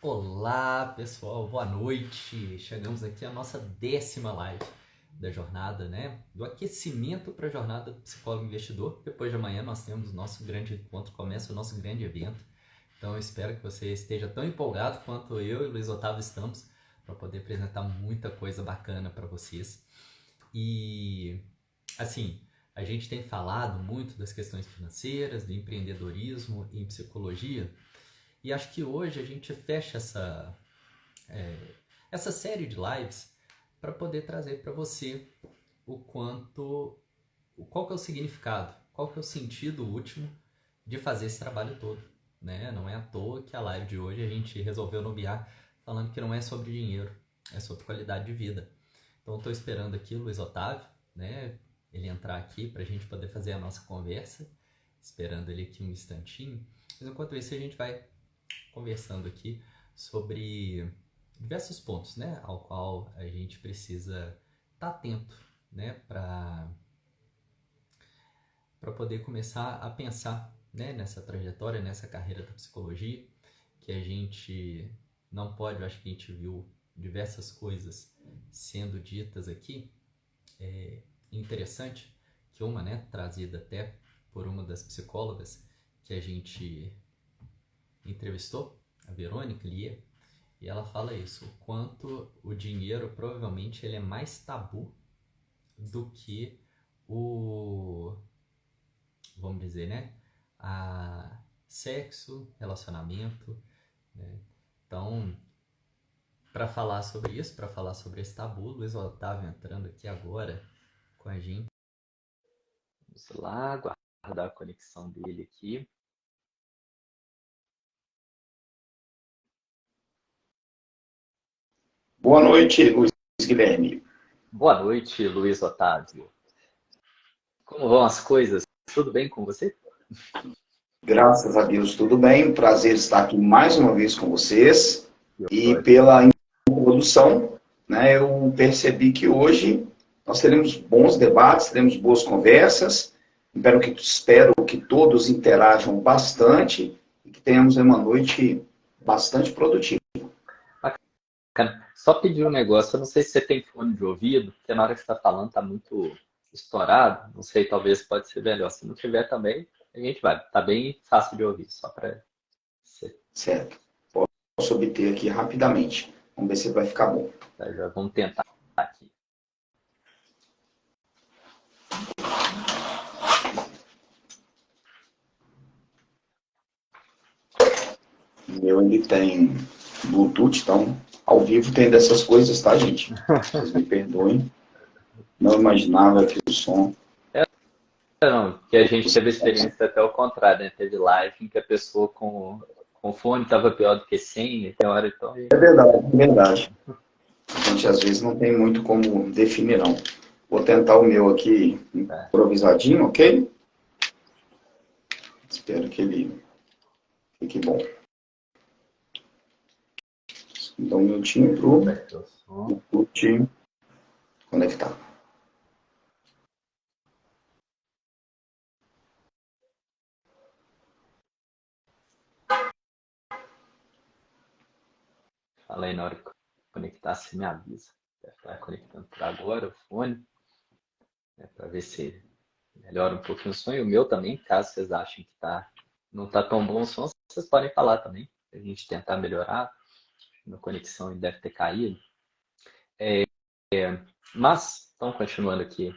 Olá, pessoal, boa noite. Chegamos aqui à nossa 10ª live da jornada, né? Do aquecimento para a jornada do psicólogo investidor. Depois de amanhã nós temos o nosso grande encontro, começa o nosso grande evento. Então eu espero que você esteja tão empolgado quanto eu e o Luiz Otávio estamos para poder apresentar muita coisa bacana para vocês. E assim, a gente tem falado muito das questões financeiras, do empreendedorismo em psicologia. E acho que hoje a gente fecha essa série de lives para poder trazer para você qual que é o significado, qual que é o sentido último de fazer esse trabalho todo, né? Não é à toa que a live de hoje a gente resolveu nomear falando que não é sobre dinheiro, é sobre qualidade de vida. Então estou esperando aqui o Luiz Otávio, né? Ele entrar aqui para a gente poder fazer a nossa conversa, esperando ele aqui um instantinho. Mas enquanto isso a gente vai conversando aqui sobre diversos pontos, né, ao qual a gente precisa estar atento, né, para poder começar a pensar, né, nessa trajetória, nessa carreira da psicologia, que a gente não pode, eu acho que a gente viu diversas coisas sendo ditas aqui. É interessante que uma, né, trazida até por uma das psicólogas que a gente entrevistou, a Verônica Lier, e ela fala isso, o quanto o dinheiro provavelmente ele é mais tabu do que vamos dizer, né, a sexo, relacionamento, né? Então, para falar sobre isso, para falar sobre esse tabu, Luiz Otávio entrando aqui agora com a gente. Vamos lá, guardar a conexão dele aqui. Boa noite, Luiz Guilherme. Boa noite, Luiz Otávio. Como vão as coisas? Tudo bem com você? Graças a Deus, tudo bem. Prazer estar aqui mais uma vez com vocês. E Ótimo. pela introdução, né, eu percebi que hoje nós teremos bons debates, teremos boas conversas. Espero que todos interajam bastante e que tenhamos uma noite bastante produtiva. Bacana. Só pedir um negócio, eu não sei se você tem fone de ouvido, porque na hora que você está falando tá muito estourado, não sei, talvez pode ser melhor. Se não tiver também, a gente vai. Tá bem fácil de ouvir, só para você. Certo. Posso obter aqui rapidamente. Vamos ver se vai ficar bom. Tá, já vamos tentar aqui. O meu ele tem Bluetooth, então ao vivo tem dessas coisas, tá, gente? Vocês me perdoem. Não imaginava que o som. Não, que a gente teve experiência até o contrário, né? Teve live em que a pessoa com fone estava pior do que sem, e tem hora então. É verdade, é verdade. A gente às vezes não tem muito como definir, não. Vou tentar o meu aqui improvisadinho, ok? Espero que ele fique bom. Dá um minutinho pro Bluetooth conectar. Fala aí na hora que conectar, você me avisa. Deve estar conectando por agora o fone, né, para ver se melhora um pouquinho o som. E o meu também, caso vocês achem que não está tão bom o som, vocês podem falar também. A gente tentar melhorar. Minha conexão deve ter caído. Mas, então, continuando aqui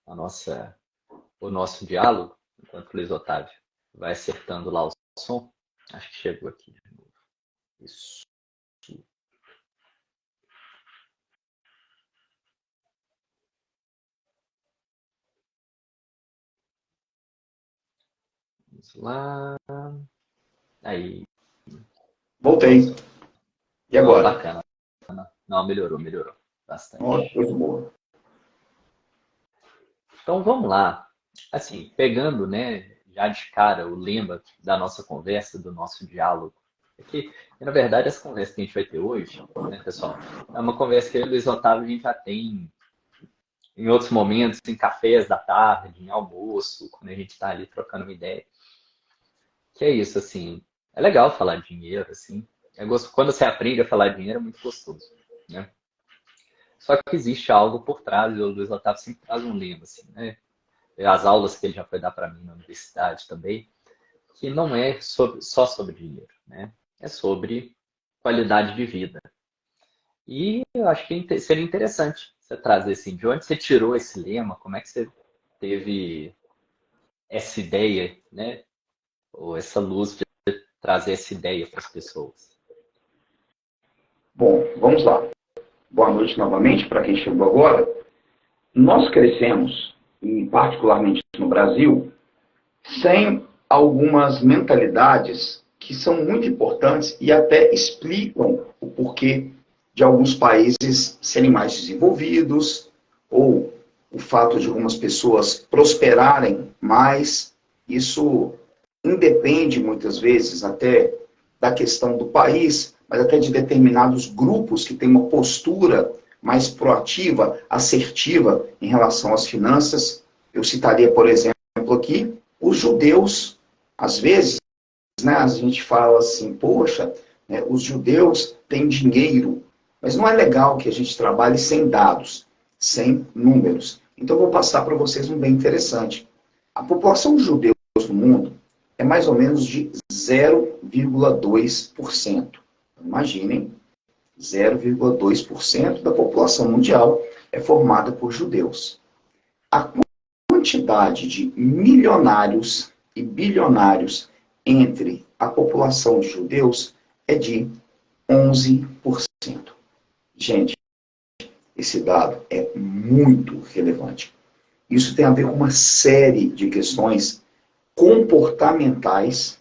o nosso diálogo, enquanto o Luiz Otávio vai acertando lá o som. Acho que chegou aqui de novo. Isso. Vamos lá. Aí. Voltei. E Oh, agora? bacana. Não, melhorou Ó, bastante. coisa boa. Então vamos lá. Assim, pegando, né, já de cara o lema da nossa conversa, do nosso diálogo, é que, na verdade, essa conversa que a gente vai ter hoje, né, pessoal, é uma conversa que eu e o Luiz Otávio a gente já tem em outros momentos, em cafés da tarde, em almoço, quando a gente está ali trocando uma ideia. Que é isso, assim, é legal falar de dinheiro, assim, Quando você aprende a falar dinheiro, é muito gostoso, né? Só que existe algo por trás, e o Luiz Otávio sempre traz um lema, assim, né? As aulas que ele já foi dar para mim na universidade também, que não é só sobre dinheiro, né? É sobre qualidade de vida. E eu acho que seria interessante você trazer assim, de onde você tirou esse lema, como é que você teve essa ideia, né? Ou essa luz de trazer essa ideia para as pessoas. Bom, vamos lá. Boa noite novamente para quem chegou agora. Nós crescemos, e particularmente no Brasil, sem algumas mentalidades que são muito importantes e até explicam o porquê de alguns países serem mais desenvolvidos, ou o fato de algumas pessoas prosperarem mais. Isso independe, muitas vezes, até da questão do país, mas até de determinados grupos que têm uma postura mais proativa, assertiva em relação às finanças. Eu citaria, por exemplo, aqui, os judeus, às vezes, né, a gente fala assim, poxa, né, os judeus têm dinheiro, mas não é legal que a gente trabalhe sem dados, sem números. Então, eu vou passar para vocês um bem interessante. A população de judeus no mundo é mais ou menos de 0,2%. Imaginem, 0,2% da população mundial é formada por judeus. A quantidade de milionários e bilionários entre a população de judeus é de 11%. Gente, esse dado é muito relevante. Isso tem a ver com uma série de questões comportamentais,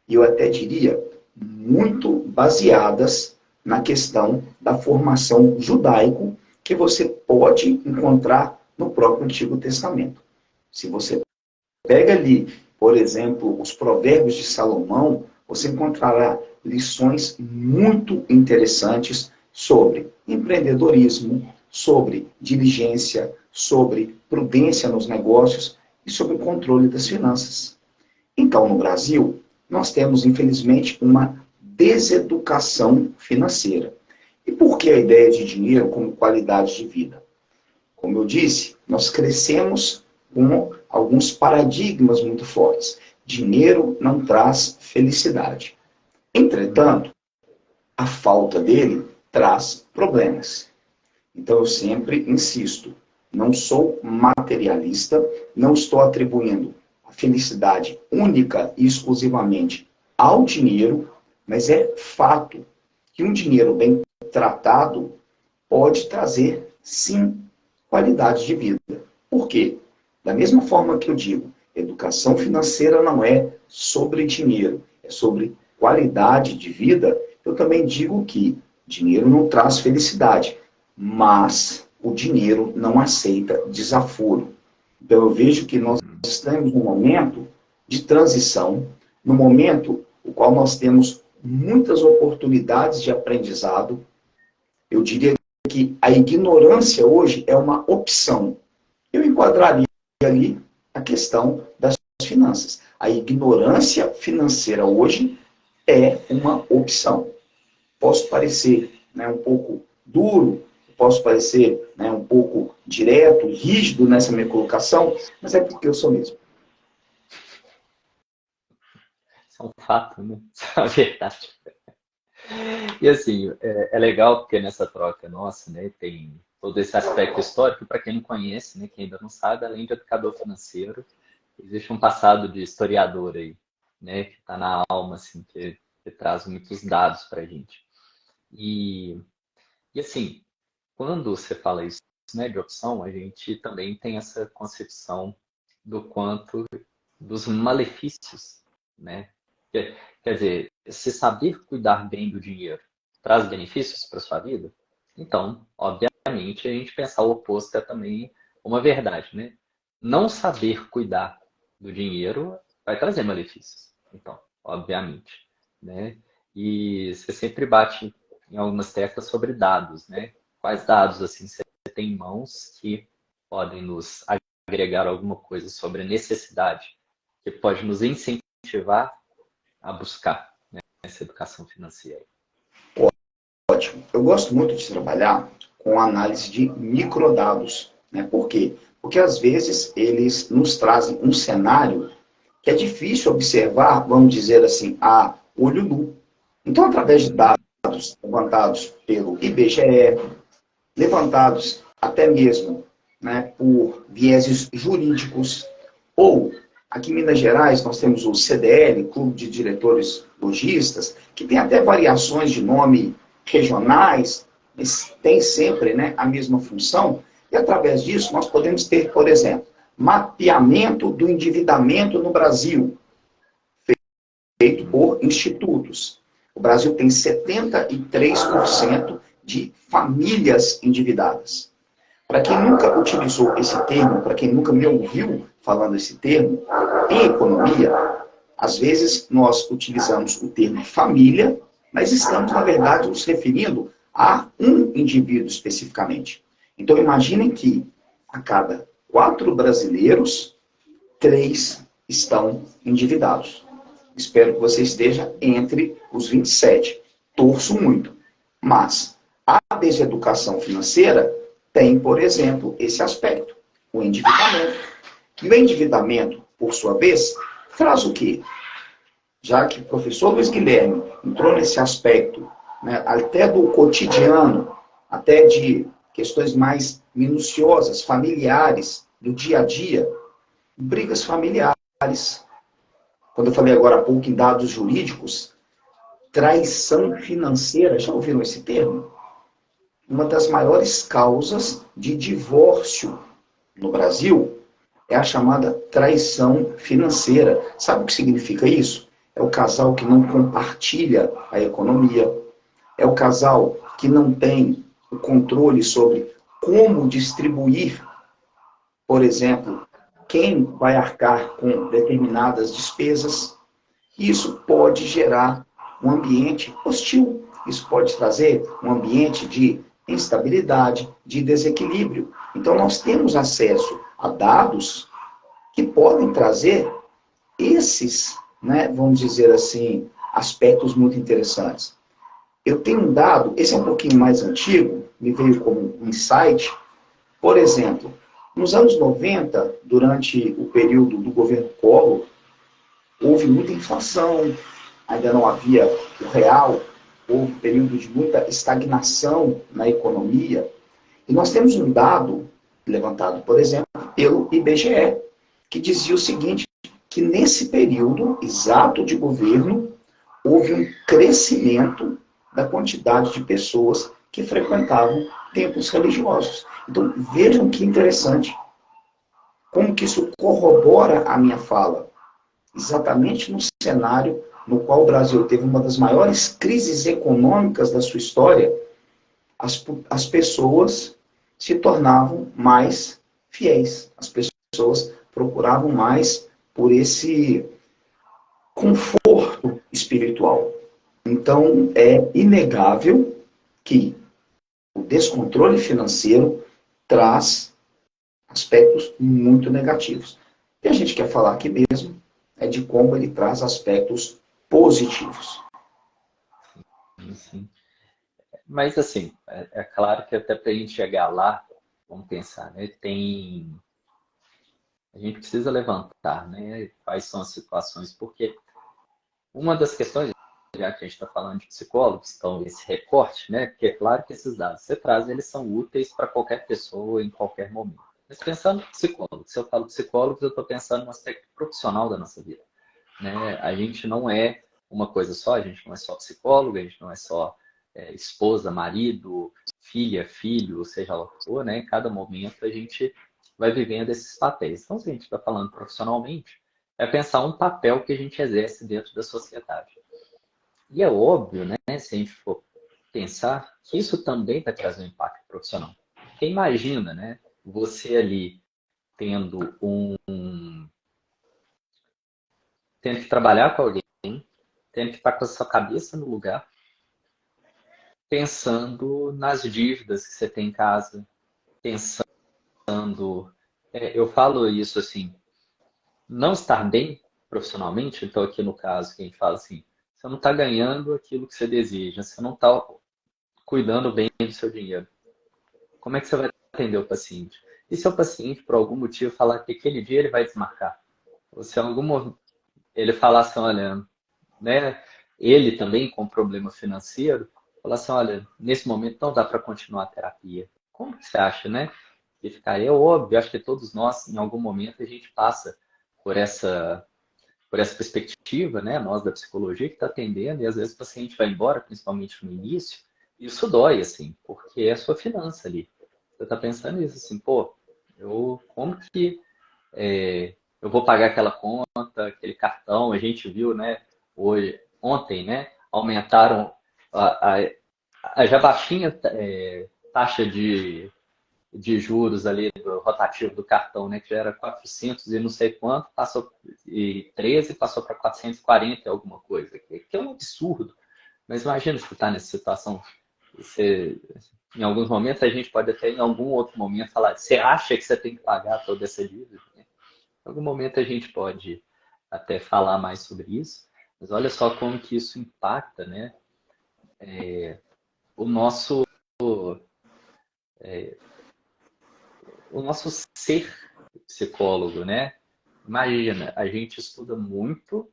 e eu até diria, muito baseadas na questão da formação judaico, que você pode encontrar no próprio Antigo Testamento. Se você pega ali, por exemplo, os Provérbios de Salomão, você encontrará lições muito interessantes sobre empreendedorismo, sobre diligência, sobre prudência nos negócios e sobre o controle das finanças. Então, no Brasil, nós temos, infelizmente, uma deseducação financeira. E por que a ideia de dinheiro como qualidade de vida? Como eu disse, nós crescemos com alguns paradigmas muito fortes. Dinheiro não traz felicidade. Entretanto, a falta dele traz problemas. Então eu sempre insisto, não sou materialista, não estou atribuindo a felicidade única e exclusivamente ao dinheiro, mas é fato que um dinheiro bem tratado pode trazer, sim, qualidade de vida. Por quê? Da mesma forma que eu digo, educação financeira não é sobre dinheiro, é sobre qualidade de vida, eu também digo que dinheiro não traz felicidade, mas o dinheiro não aceita desaforo. Então eu vejo que nós estamos num momento de transição, num momento no qual nós temos muitas oportunidades de aprendizado. Eu diria que a ignorância hoje é uma opção. Eu enquadraria ali a questão das finanças. A ignorância financeira hoje é uma opção. Posso parecer, né, um pouco duro, posso parecer, né, um pouco direto, rígido nessa minha colocação, mas é porque eu sou mesmo. Isso é um fato, né? Isso é uma verdade. E assim, é legal porque nessa troca nossa, né, tem todo esse aspecto histórico, para quem não conhece, né, quem ainda não sabe, além de educador financeiro, existe um passado de historiador aí, né, que está na alma, assim, que traz muitos dados para a gente. E assim, quando você fala isso, né, de opção, a gente também tem essa concepção do quanto dos malefícios, né? Quer dizer, se saber cuidar bem do dinheiro traz benefícios para sua vida, então, obviamente, a gente pensar o oposto é também uma verdade, né? Não saber cuidar do dinheiro vai trazer malefícios, então, obviamente, né? E você sempre bate em algumas teclas sobre dados, né? Quais dados assim você tem em mãos que podem nos agregar alguma coisa sobre a necessidade, que pode nos incentivar a buscar, né, essa educação financeira? ótimo. Eu gosto muito de trabalhar com análise de microdados, né? Por quê? Porque às vezes eles nos trazem um cenário que é difícil observar, vamos dizer assim, a olho nu. Então, através de dados levantados pelo IBGE, levantados até mesmo, né, por vieses jurídicos, ou aqui em Minas Gerais nós temos o CDL, Clube de Diretores Logistas, que tem até variações de nome regionais, mas tem sempre, né, a mesma função, e através disso nós podemos ter, por exemplo, mapeamento do endividamento no Brasil, feito por institutos. O Brasil tem 73% de famílias endividadas. Para quem nunca utilizou esse termo, para quem nunca me ouviu falando esse termo, em economia, às vezes nós utilizamos o termo família, mas estamos, na verdade, nos referindo a um indivíduo especificamente. Então, imaginem que a cada 4 brasileiros, 3 estão endividados. Espero que você esteja entre os 27. Torço muito. Mas a deseducação financeira tem, por exemplo, esse aspecto, o endividamento. E o endividamento, por sua vez, traz o quê? Já que o professor Luiz Guilherme entrou nesse aspecto, né, até do cotidiano, até de questões mais minuciosas, familiares, do dia a dia, brigas familiares. Quando eu falei agora há pouco em dados jurídicos, traição financeira, já ouviram esse termo? Uma das maiores causas de divórcio no Brasil é a chamada traição financeira. Sabe o que significa isso? É o casal que não compartilha a economia, é o casal que não tem o controle sobre como distribuir, por exemplo, quem vai arcar com determinadas despesas. Isso pode gerar um ambiente hostil. Isso pode trazer um ambiente de instabilidade, de desequilíbrio. Então, nós temos acesso a dados que podem trazer esses, né, vamos dizer assim, aspectos muito interessantes. Eu tenho um dado, esse é um pouquinho mais antigo, me veio como um insight. Por exemplo, nos anos 90, durante o período do governo Collor, houve muita inflação, ainda não havia o real, houve um período de muita estagnação na economia. E nós temos um dado levantado, por exemplo, pelo IBGE, que dizia o seguinte, que nesse período exato de governo, houve um crescimento da quantidade de pessoas que frequentavam templos religiosos. Então, vejam que interessante, como que isso corrobora a minha fala. Exatamente no cenário no qual o Brasil teve uma das maiores crises econômicas da sua história, as pessoas se tornavam mais fiéis. As pessoas procuravam mais por esse conforto espiritual. Então, é inegável que o descontrole financeiro traz aspectos muito negativos. E a gente quer falar aqui mesmo é de como ele traz aspectos positivos. Sim. Mas, assim, é claro que até para a gente chegar lá, vamos pensar, né? A gente precisa levantar, né? Quais são as situações, porque uma das questões, já que a gente está falando de psicólogos, então esse recorte, né? Porque é claro que esses dados que você traz, eles são úteis para qualquer pessoa, em qualquer momento. Mas pensando em psicólogos, se eu falo psicólogos, eu estou pensando no aspecto profissional da nossa vida, né? A gente não é uma coisa só, a gente não é só psicólogo, a gente não é só esposa, marido, filha, filho, seja lá o que for, né? Em cada momento a gente vai vivendo esses papéis. Então, se a gente está falando profissionalmente, é pensar um papel que a gente exerce dentro da sociedade. E é óbvio, né? Se a gente for pensar que isso também vai trazer um impacto profissional. Porque imagina, né? Você ali tendo tendo que trabalhar com alguém, tendo que estar com a sua cabeça no lugar, pensando nas dívidas que você tem em casa, pensando. Eu falo isso assim, não estar bem profissionalmente, então aqui no caso que a gente fala assim, você não está ganhando aquilo que você deseja, você não está cuidando bem do seu dinheiro. Como é que você vai atender o paciente? E se o paciente, por algum motivo, falar que aquele dia ele vai desmarcar? Ou se ele falar assim, olha, né, ele também com problema financeiro, falar assim, olha, nesse momento não dá para continuar a terapia. Como que você acha, né? Que ficaria é óbvio, acho que todos nós, em algum momento, a gente passa por essa perspectiva, né? Nós da psicologia que está atendendo, e às vezes o paciente vai embora, principalmente no início, e isso dói, assim, porque é a sua finança ali. Você está pensando nisso, assim, pô, como que eu vou pagar aquela conta, aquele cartão? A gente viu, né, ontem, né, aumentaram a já baixinha taxa de juros ali do rotativo do cartão, né, que já era 400 e não sei quanto, passou e 13, passou para 440 e alguma coisa, que é um absurdo. Mas imagina se você está nessa situação. Você, em alguns momentos a gente pode até em algum outro momento falar, você acha que você tem que pagar toda essa dívida? Em algum momento a gente pode até falar mais sobre isso, mas olha só como que isso impacta, né, o nosso o nosso ser psicólogo, né? Imagina, a gente estuda muito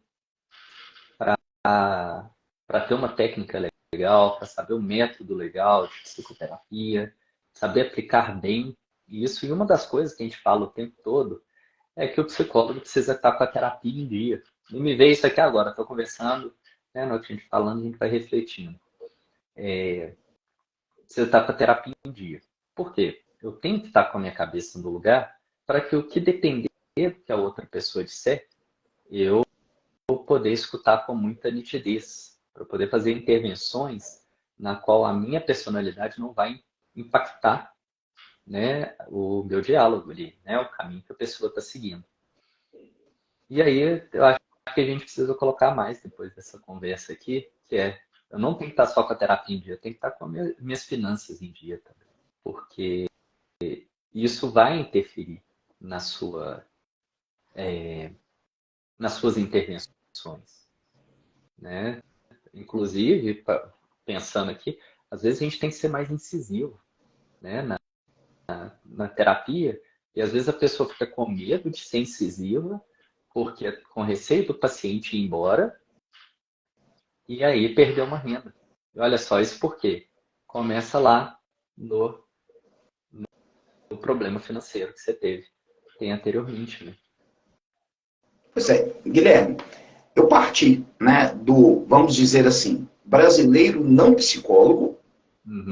para ter uma técnica legal, para saber o método legal de psicoterapia, saber aplicar bem isso. E uma das coisas que a gente fala o tempo todo é que o psicólogo precisa estar com a terapia em dia. E me veio isso aqui agora, estou conversando, né, no que a gente falando, a gente vai refletindo. Precisa estar com a terapia em dia. Por quê? Eu tenho que estar com a minha cabeça no lugar para que o que depender do que a outra pessoa disser, eu vou poder escutar com muita nitidez, para poder fazer intervenções na qual a minha personalidade não vai impactar, né, o meu diálogo ali, né, o caminho que a pessoa está seguindo. E aí eu acho que a gente precisa colocar mais depois dessa conversa aqui, que é, eu não tenho que estar só com a terapia em dia, eu tenho que estar com as minhas finanças em dia também, porque isso vai interferir na nas suas intervenções, né? Inclusive, pensando aqui, às vezes a gente tem que ser mais incisivo, né, na terapia, e às vezes a pessoa fica com medo de ser incisiva, porque com receio do paciente ir embora, e aí perder uma renda. E olha só, isso por quê? Começa lá no problema financeiro que você tem anteriormente, né? Pois é, Guilherme, eu parti, né, do, vamos dizer assim, brasileiro não psicólogo, Uhum,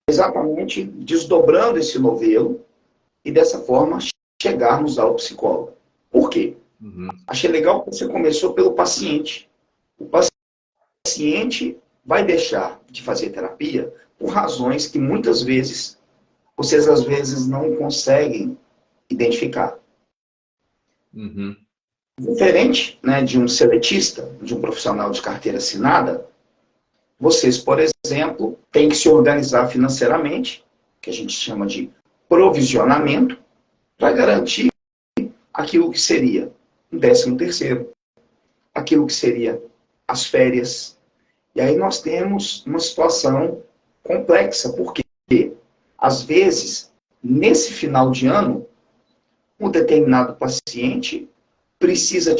exatamente desdobrando esse novelo e dessa forma chegarmos ao psicólogo. Por quê? uhum, Achei legal que você começou pelo paciente. O paciente vai deixar de fazer terapia por razões que muitas vezes vocês às vezes não conseguem identificar. uhum, Diferente, né, de um seletista, de um profissional de carteira assinada, vocês, por exemplo, têm que se organizar financeiramente, que a gente chama de provisionamento, para garantir aquilo que seria um 13º, aquilo que seria as férias. E aí nós temos uma situação complexa, porque às vezes, nesse final de ano, um determinado paciente precisa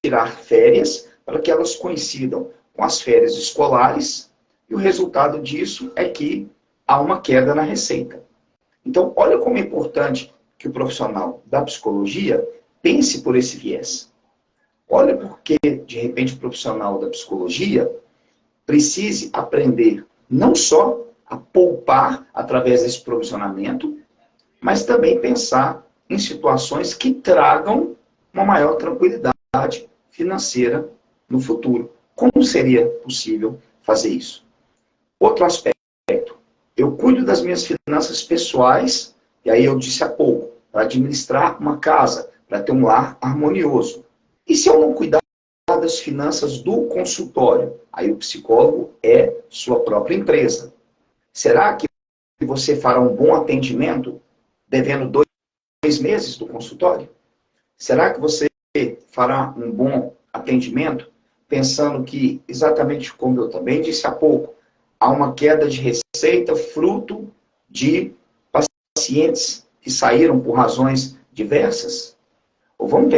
tirar férias para que elas coincidam com as férias escolares, e o resultado disso é que há uma queda na receita. Então, olha como é importante que o profissional da psicologia pense por esse viés. Olha porque, de repente, o profissional da psicologia precise aprender não só a poupar através desse provisionamento, mas também pensar em situações que tragam uma maior tranquilidade financeira no futuro. Como seria possível fazer isso? Outro aspecto, eu cuido das minhas finanças pessoais, e aí eu disse há pouco, para administrar uma casa, para ter um lar harmonioso. E se eu não cuidar das finanças do consultório? Aí o psicólogo é sua própria empresa. Será que você fará um bom atendimento devendo 2 meses do consultório? Será que você fará um bom atendimento pensando que, exatamente como eu também disse há pouco, há uma queda de receita fruto de pacientes que saíram por razões diversas? Ou vamos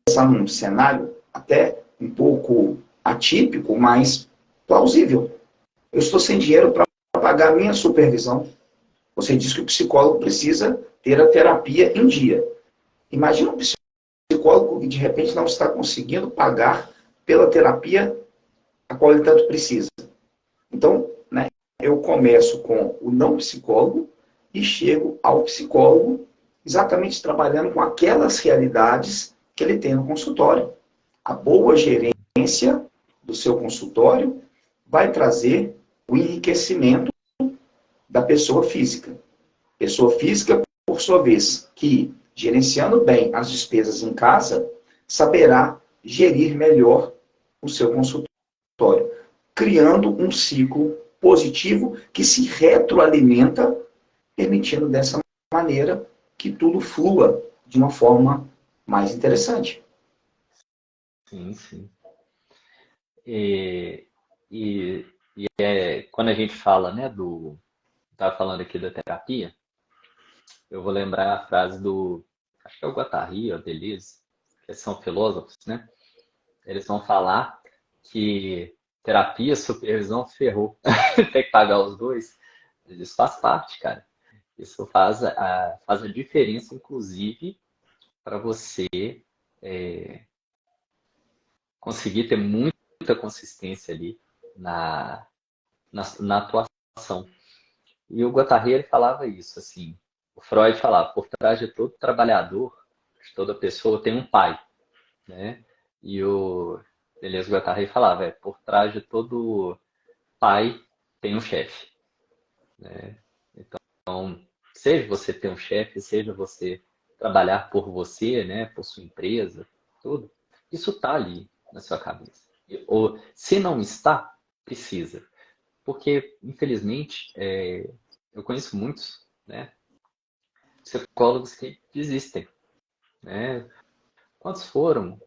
pensar num cenário até um pouco atípico, mas plausível. Eu estou sem dinheiro para pagar a minha supervisão. Você diz que o psicólogo precisa ter a terapia em dia. Imagina um psicólogo que de repente não está conseguindo pagar pela terapia a qual ele tanto precisa. Então, né, eu começo com o não psicólogo e chego ao psicólogo exatamente trabalhando com aquelas realidades que ele tem no consultório. A boa gerência do seu consultório vai trazer o enriquecimento da pessoa física. Pessoa física, por sua vez, que gerenciando bem as despesas em casa, saberá gerir melhor o seu consultório, criando um ciclo positivo que se retroalimenta, permitindo dessa maneira que tudo flua de uma forma mais interessante. Sim, sim. E, quando a gente fala, né, estava falando aqui da terapia, eu vou lembrar a frase acho que é o Guattari ou Deleuze, que são filósofos, né? Eles vão falar que terapia, supervisão, ferrou. Tem que pagar os dois. Isso faz parte, cara. Isso faz a diferença, inclusive, para você conseguir ter muita consistência ali na atuação. E o Guattari, ele falava isso, assim, o Freud falava, por trás de todo trabalhador, de toda pessoa, tem um pai, né? E o Deleuze Guattari falava, por trás de todo pai tem um chefe, né? Então, seja você ter um chefe, seja você trabalhar por você, né, por sua empresa, tudo, isso está ali na sua cabeça. Ou, se não está, precisa. Porque, infelizmente, eu conheço muitos, né, psicólogos que desistem, né? Quantos foram?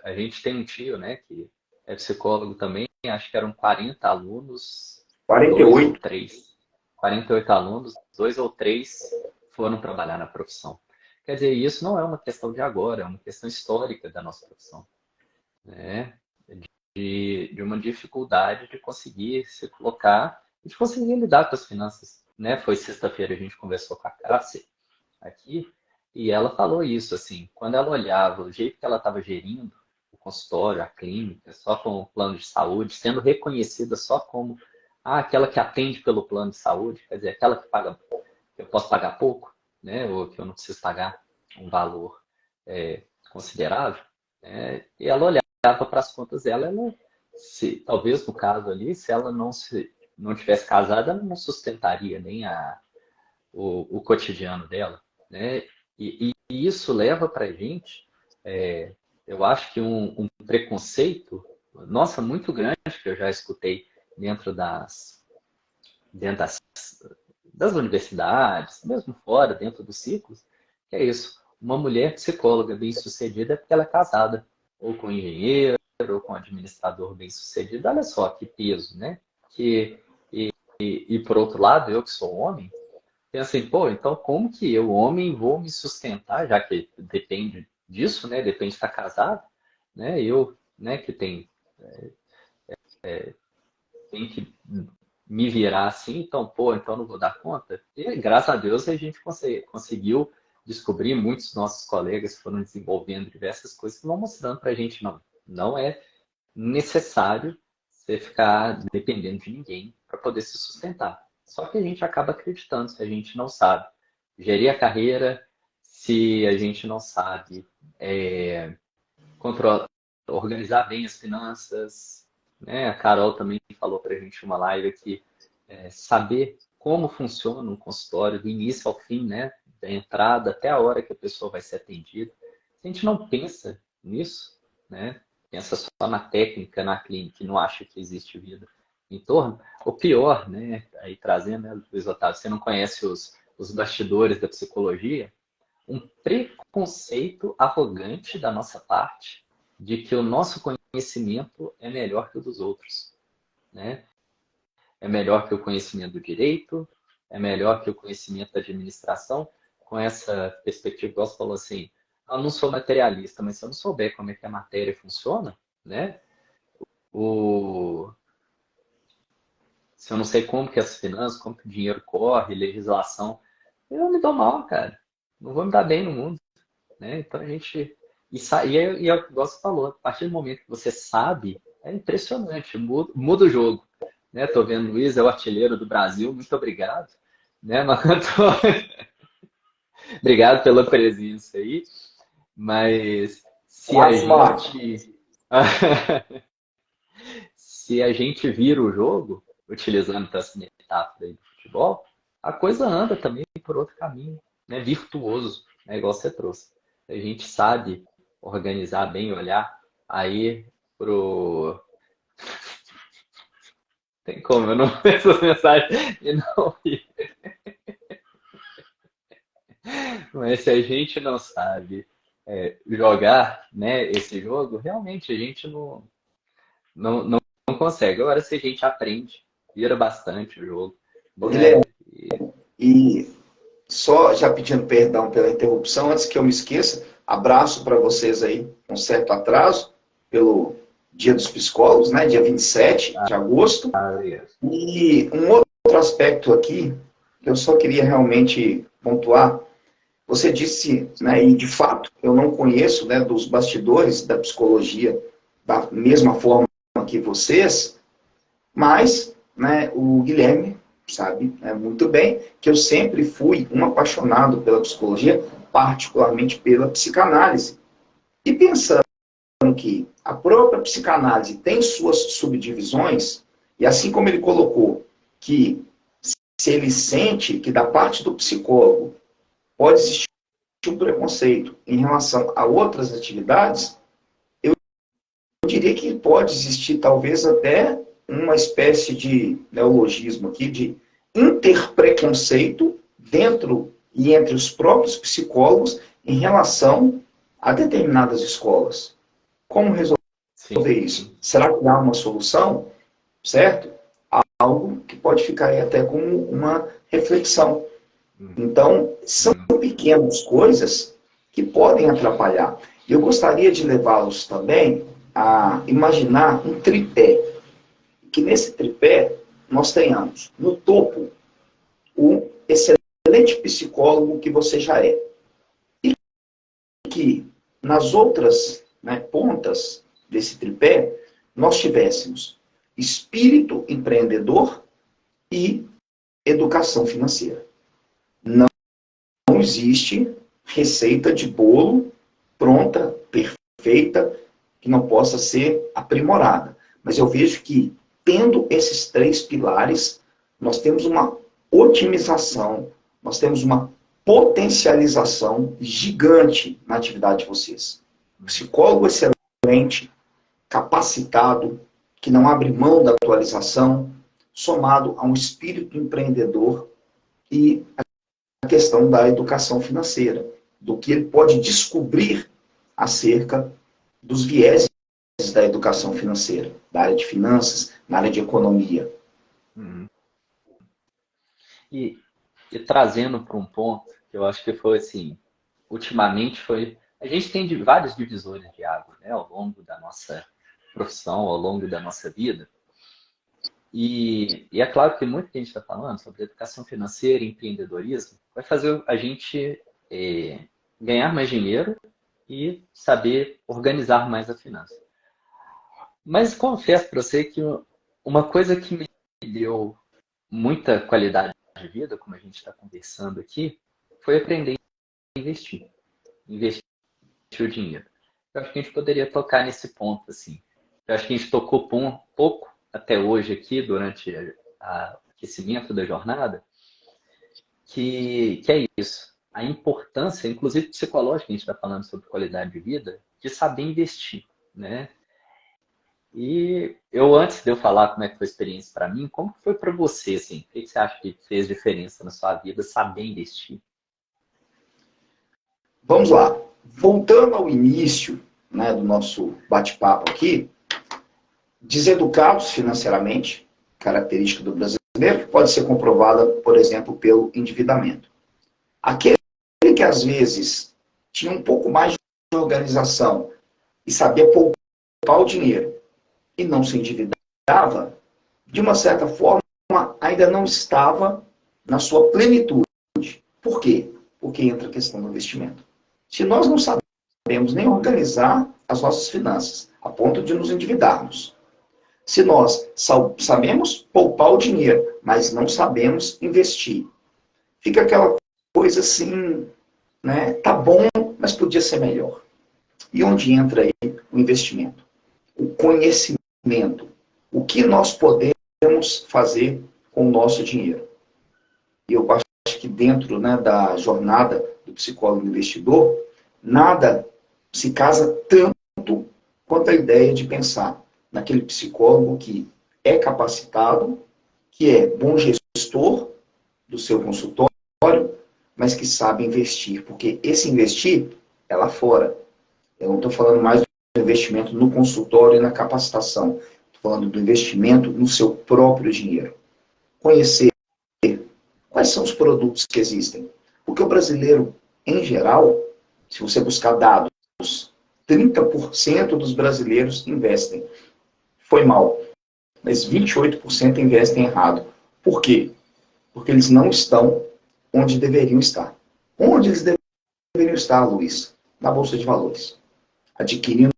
A gente tem um tio, né, que é psicólogo também, acho que eram 40 alunos, dois ou 48. três. 48 alunos, dois ou três foram trabalhar na profissão. Quer dizer, isso não é uma questão de agora, é uma questão histórica da nossa profissão, né? De uma dificuldade de conseguir se colocar e de conseguir lidar com as finanças, né? Foi sexta-feira a gente conversou com a Cássia aqui e ela falou isso, assim, quando ela olhava o jeito que ela estava gerindo o consultório, a clínica, só com o plano de saúde, sendo reconhecida só como aquela que atende pelo plano de saúde, quer dizer, aquela que paga, que eu posso pagar pouco, né? Ou que eu não preciso pagar um valor considerável, né? E ela olhava para as contas dela, talvez no caso ali, se ela não tivesse casada, ela não sustentaria nem o cotidiano dela, né? E isso leva para a gente, eu acho que um preconceito, nossa, muito grande, que eu já escutei dentro das universidades, mesmo fora, dentro dos ciclos, que é isso. Uma mulher psicóloga bem-sucedida é porque ela é casada, ou com um engenheiro, ou com um administrador bem-sucedido. Olha só que peso, né? E por outro lado, eu que sou homem, penso assim, pô, então como que eu, homem, vou me sustentar, já que depende disso, né? Depende de estar casado, né? Eu, né, que tem que me virar assim, então, pô, então não vou dar conta. E graças a Deus a gente conseguiu descobrir, muitos nossos colegas foram desenvolvendo diversas coisas que vão mostrando para a gente, não é necessário você ficar dependendo de ninguém para poder se sustentar. Só que a gente acaba acreditando se a gente não sabe gerir a carreira, se a gente não sabe organizar bem as finanças, né? A Carol também falou para a gente uma live aqui, saber como funciona um consultório do início ao fim, né? Da entrada até a hora que a pessoa vai ser atendida. Se a gente não pensa nisso, né? Pensa só na técnica, na clínica e não acha que existe vida em torno, o pior, né? Aí trazendo, né, Luiz Otávio, você não conhece os bastidores da psicologia, um preconceito arrogante da nossa parte de que o nosso conhecimento é melhor que o dos outros, né? é melhor que o conhecimento do direito, é melhor que o conhecimento da administração, com essa perspectiva, igual você falou assim, eu não sou materialista, mas se eu não souber como é que a matéria funciona, né? O... Se eu não sei como que as finanças, como que o dinheiro corre, legislação, eu me dou mal, cara. Não vou me dar bem no mundo, né? Então a gente... E é o que você falou, a partir do momento que você sabe, é impressionante, muda o jogo. Né? Tô vendo o Luiz, é o artilheiro do Brasil, muito obrigado. Né, Marco Antônio? Obrigado pela presença aí. Mas se a Quase, Marco. gente se a gente vira o jogo, utilizando essa metáfora aí do futebol, a coisa anda também por outro caminho, né? Virtuoso, né? Igual você trouxe. A gente sabe organizar bem, olhar aí pro. Tem como, eu não vejo essa mensagem e não vi. Mas se a gente não sabe jogar, né, esse jogo, realmente a gente não consegue. Agora, se a gente aprende, vira bastante o jogo, Ô, né? Guilherme, e só já pedindo perdão pela interrupção, antes que eu me esqueça, abraço para vocês aí, com certo atraso, pelo Dia dos Psicólogos, né, dia 27 de agosto. E um outro aspecto aqui, que eu só queria realmente pontuar, você disse, né, e de fato, eu não conheço, né, dos bastidores da psicologia da mesma forma que vocês, mas, né, o Guilherme sabe, né, muito bem que eu sempre fui um apaixonado pela psicologia, particularmente pela psicanálise. E pensando que a própria psicanálise tem suas subdivisões, e assim como ele colocou que se ele sente que da parte do psicólogo pode existir um preconceito em relação a outras atividades, eu diria que pode existir talvez até uma espécie de neologismo aqui, de interpreconceito dentro e entre os próprios psicólogos em relação a determinadas escolas. Como resolver isso? Será que há uma solução? Certo? Algo que pode ficar aí até como uma reflexão. Então, são pequenas coisas que podem atrapalhar. Eu gostaria de levá-los também a imaginar um tripé. Que nesse tripé nós tenhamos no topo o excelente psicólogo que você já é. E que nas outras, né, pontas desse tripé nós tivéssemos espírito empreendedor e educação financeira. Não existe receita de bolo pronta, perfeita, que não possa ser aprimorada. Mas eu vejo que, tendo esses três pilares, nós temos uma otimização, nós temos uma potencialização gigante na atividade de vocês. Psicólogo excelente, capacitado, que não abre mão da atualização, somado a um espírito empreendedor e a questão da educação financeira, do que ele pode descobrir acerca dos vieses da educação financeira, da área de finanças, na área de economia. E trazendo para um ponto que eu acho que foi assim, ultimamente foi... A gente tem vários divisores de água, né, ao longo da nossa profissão, ao longo da nossa vida. E é claro que muito que a gente está falando sobre educação financeira e empreendedorismo vai fazer a gente ganhar mais dinheiro e saber organizar mais a finança. Mas confesso para você que uma coisa que me deu muita qualidade de vida, como a gente está conversando aqui, foi aprender a investir. Investir o dinheiro. Eu acho que a gente poderia tocar nesse ponto, assim. Eu acho que a gente tocou um pouco até hoje aqui, durante o aquecimento da jornada, que é isso. A importância, inclusive psicológica, a gente está falando sobre qualidade de vida, de saber investir, né? E eu, antes de eu falar como é que foi a experiência para mim, como foi para você, assim? O que você acha que fez diferença na sua vida saber investir? Vamos lá. Voltando ao início, né, do nosso bate-papo aqui, deseducados financeiramente, característica do brasileiro, que pode ser comprovada, por exemplo, pelo endividamento. Aquele que às vezes tinha um pouco mais de organização e sabia poupar o dinheiro e não se endividava, de uma certa forma, ainda não estava na sua plenitude. Por quê? Porque entra a questão do investimento. Se nós não sabemos nem organizar as nossas finanças, a ponto de nos endividarmos, se nós sabemos poupar o dinheiro, mas não sabemos investir, fica aquela coisa assim, né? Tá bom, mas podia ser melhor. E onde entra aí o investimento? O conhecimento. O que nós podemos fazer com o nosso dinheiro? E eu acho que dentro, né, da jornada do psicólogo investidor, nada se casa tanto quanto a ideia de pensar naquele psicólogo que é capacitado, que é bom gestor do seu consultório, mas que sabe investir. Porque esse investir é lá fora. Eu não estou falando mais do investimento no consultório e na capacitação. Estou falando do investimento no seu próprio dinheiro. Conhecer quais são os produtos que existem. Porque o brasileiro, em geral, se você buscar dados, 30% dos brasileiros investem. Foi mal. Mas 28% investem errado. Por quê? Porque eles não estão onde deveriam estar. Onde eles deveriam estar, Luiz? Na Bolsa de Valores. Adquirindo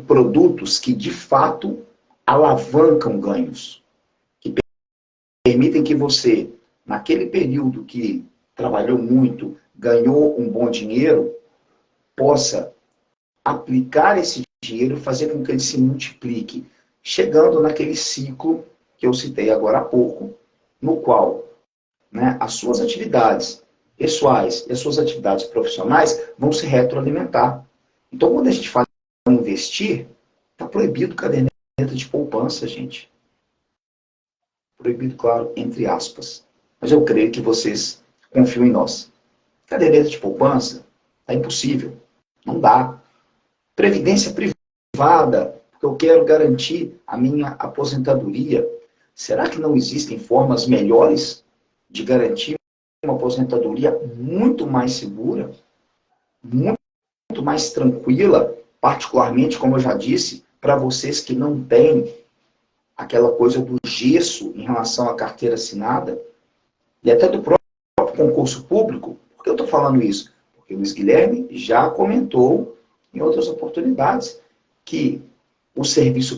produtos que, de fato, alavancam ganhos. Que permitem que você, naquele período que trabalhou muito, ganhou um bom dinheiro, possa aplicar esse dinheiro e fazer com que ele se multiplique, chegando naquele ciclo que eu citei agora há pouco, no qual, né, as suas atividades pessoais e as suas atividades profissionais vão se retroalimentar. Então, quando a gente fala em investir, está proibido caderneta de poupança, gente. Proibido, claro, entre aspas. Mas eu creio que vocês confiam em nós. Caderneta de poupança é impossível. Não dá. Previdência privada, porque eu quero garantir a minha aposentadoria. Será que não existem formas melhores de garantir uma aposentadoria muito mais segura, muito mais tranquila, particularmente, como eu já disse, para vocês que não têm aquela coisa do gesso em relação à carteira assinada, e até do próprio concurso público? Por que eu estou falando isso? Porque o Luiz Guilherme já comentou em outras oportunidades que o serviço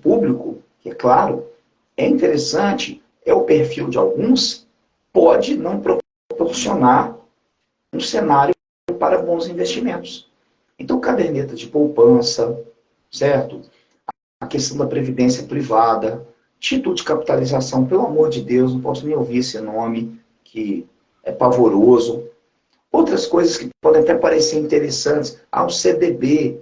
público, que é claro, é interessante, é o perfil de alguns, pode não proporcionar um cenário para bons investimentos. Então, caderneta de poupança, certo? A questão da previdência privada, título de capitalização, pelo amor de Deus, não posso nem ouvir esse nome, que é pavoroso. Outras coisas que podem até parecer interessantes. Ah, o CDB.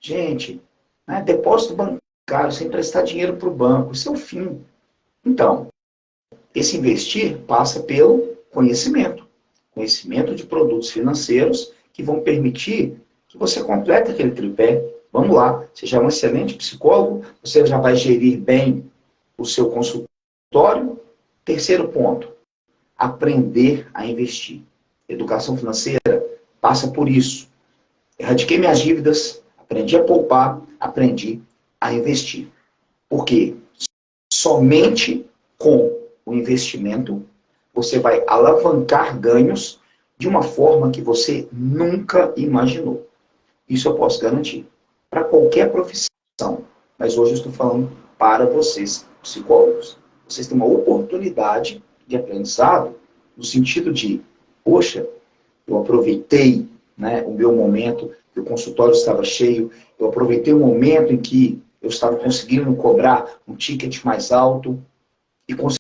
Gente, né, depósito bancário, sem emprestar dinheiro para o banco, isso é o fim. Então, esse investir passa pelo conhecimento. Conhecimento de produtos financeiros que vão permitir que você complete aquele tripé. Vamos lá, você já é um excelente psicólogo, você já vai gerir bem o seu consultório. Terceiro ponto, aprender a investir. Educação financeira passa por isso. Erradiquei minhas dívidas, aprendi a poupar, aprendi a investir. Por quê? Somente com o investimento você vai alavancar ganhos de uma forma que você nunca imaginou. Isso eu posso garantir. Para qualquer profissão. Mas hoje eu estou falando para vocês, psicólogos. Vocês têm uma oportunidade de aprendizado no sentido de, poxa, eu aproveitei, né, o meu momento, que o consultório estava cheio, eu aproveitei o momento em que eu estava conseguindo cobrar um ticket mais alto e consegui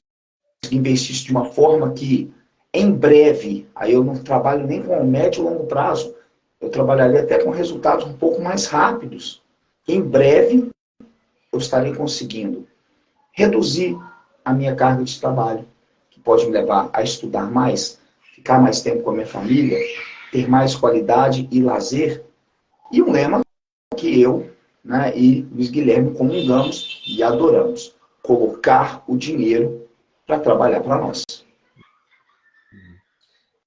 investir isso de uma forma que, em breve, aí eu não trabalho nem com médio e longo prazo, eu trabalharia até com resultados um pouco mais rápidos. Em breve, eu estarei conseguindo reduzir a minha carga de trabalho, que pode me levar a estudar mais, ficar mais tempo com a minha família, ter mais qualidade e lazer. E um lema que eu, né, e Luiz Guilherme comungamos e adoramos. colocar o dinheiro para trabalhar para nós.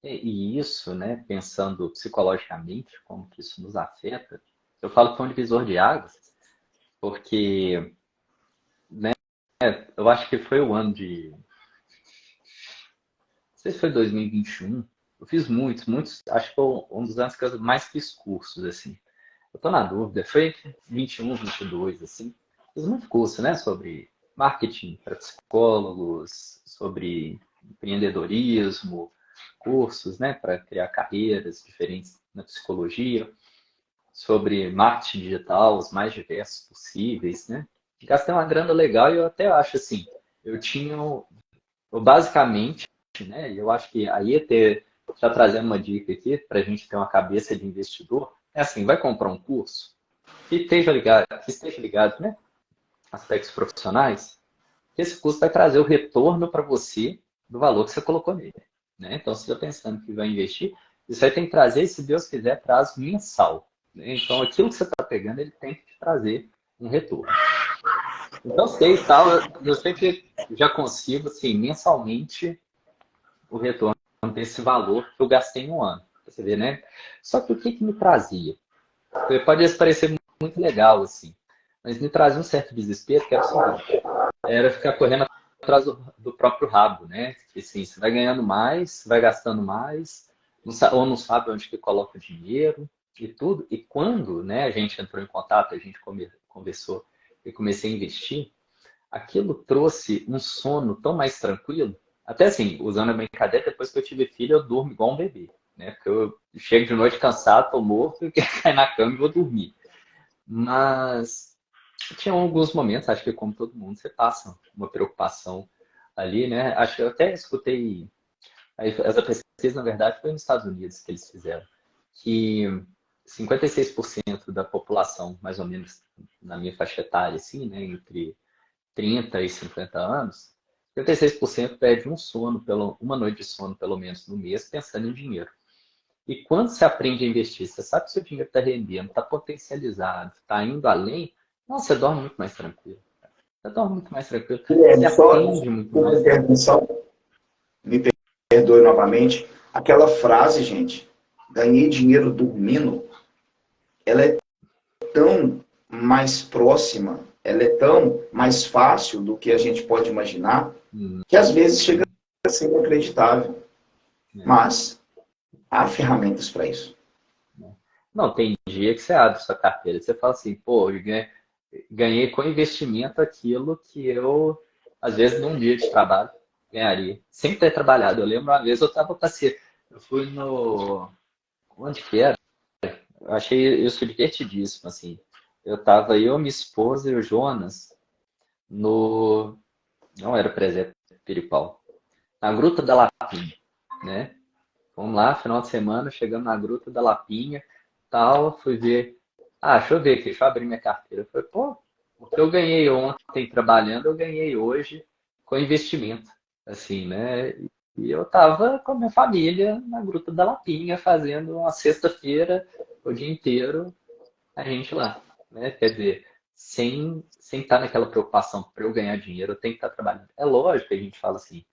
E isso, né, pensando psicologicamente, como que isso nos afeta, eu falo que foi um divisor de águas, porque, né, eu acho que foi o ano de, não sei se foi 2021, eu fiz muitos, acho que foi um dos anos que eu mais fiz cursos, assim. Eu tô na dúvida, foi 21, 22, assim. Fiz muito curso, né, sobre marketing para psicólogos, sobre empreendedorismo, cursos, né, para criar carreiras diferentes na psicologia, sobre marketing digital, os mais diversos possíveis, né. Gastei uma grana legal e eu até acho assim, eu tinha, eu basicamente, né, eu acho que aí ter, já trazendo uma dica aqui para a gente ter uma cabeça de investidor, é assim, vai comprar um curso que esteja ligado, né, aspectos profissionais, que esse curso vai trazer o retorno para você do valor que você colocou nele. Né? Então, se você está pensando que vai investir, isso aí tem que trazer, se Deus quiser, prazo mensal. Né? Então, aquilo que você está pegando, ele tem que te trazer um retorno. Então, sei e tal, eu sempre já consigo, assim, mensalmente, o retorno desse valor que eu gastei no ano. Você vê, né? Só que o que, que me trazia? Pode parecer muito legal, assim, mas me trazia um certo desespero, que era o seguinte, era ficar correndo atrás do próprio rabo, né? Que assim, você vai ganhando mais, vai gastando mais, ou não sabe onde que coloca o dinheiro e tudo. E quando, né, a gente entrou em contato, a gente conversou e comecei a investir, aquilo trouxe um sono tão mais tranquilo. Até assim, usando a brincadeira, depois que eu tive filho, eu durmo igual um bebê, né? Porque eu chego de noite cansado, tô morto, eu quero cair na cama e vou dormir. Mas tinha alguns momentos, acho que como todo mundo, você passa uma preocupação ali, né? Acho que eu até escutei, essa pesquisa, na verdade, foi nos Estados Unidos que eles fizeram, que 56% da população, mais ou menos na minha faixa etária, assim, né, entre 30 e 50 anos, 56% perde um sono, uma noite de sono, pelo menos, no mês, pensando em dinheiro. E quando você aprende a investir, você sabe que seu dinheiro está rendendo, está potencializado, está indo além, nossa, você dorme muito mais tranquilo. Você dorme muito mais tranquilo. Você Só aprende muito uma mais. intervenção, me perdoe novamente, aquela frase, gente, ganhei dinheiro dormindo, ela é tão mais próxima, ela é tão mais fácil do que a gente pode imaginar, que às vezes chega a ser inacreditável. Né? Mas há ferramentas para isso. Não, tem dia que você abre sua carteira e você fala assim, pô, eu ganhei com investimento aquilo que eu, às vezes, num dia de trabalho, ganharia. Sem ter trabalhado. Eu lembro uma vez eu estava passeando, eu fui no. Onde que era? Eu achei isso divertidíssimo, assim. Eu tava eu, minha esposa e o Jonas no. Não era presépio Piripau. Na Gruta da Lapinha, né? Vamos lá, final de semana, chegando na Gruta da Lapinha, tal, fui ver. Ah, deixa eu ver aqui, deixa eu abrir minha carteira. Eu falei, pô, o que eu ganhei ontem trabalhando, eu ganhei hoje com investimento, assim, né? E eu tava com a minha família na Gruta da Lapinha, fazendo uma sexta-feira, o dia inteiro, a gente lá, né? Quer dizer, sem estar naquela preocupação para eu ganhar dinheiro, eu tenho que estar trabalhando. É lógico que a gente fala assim,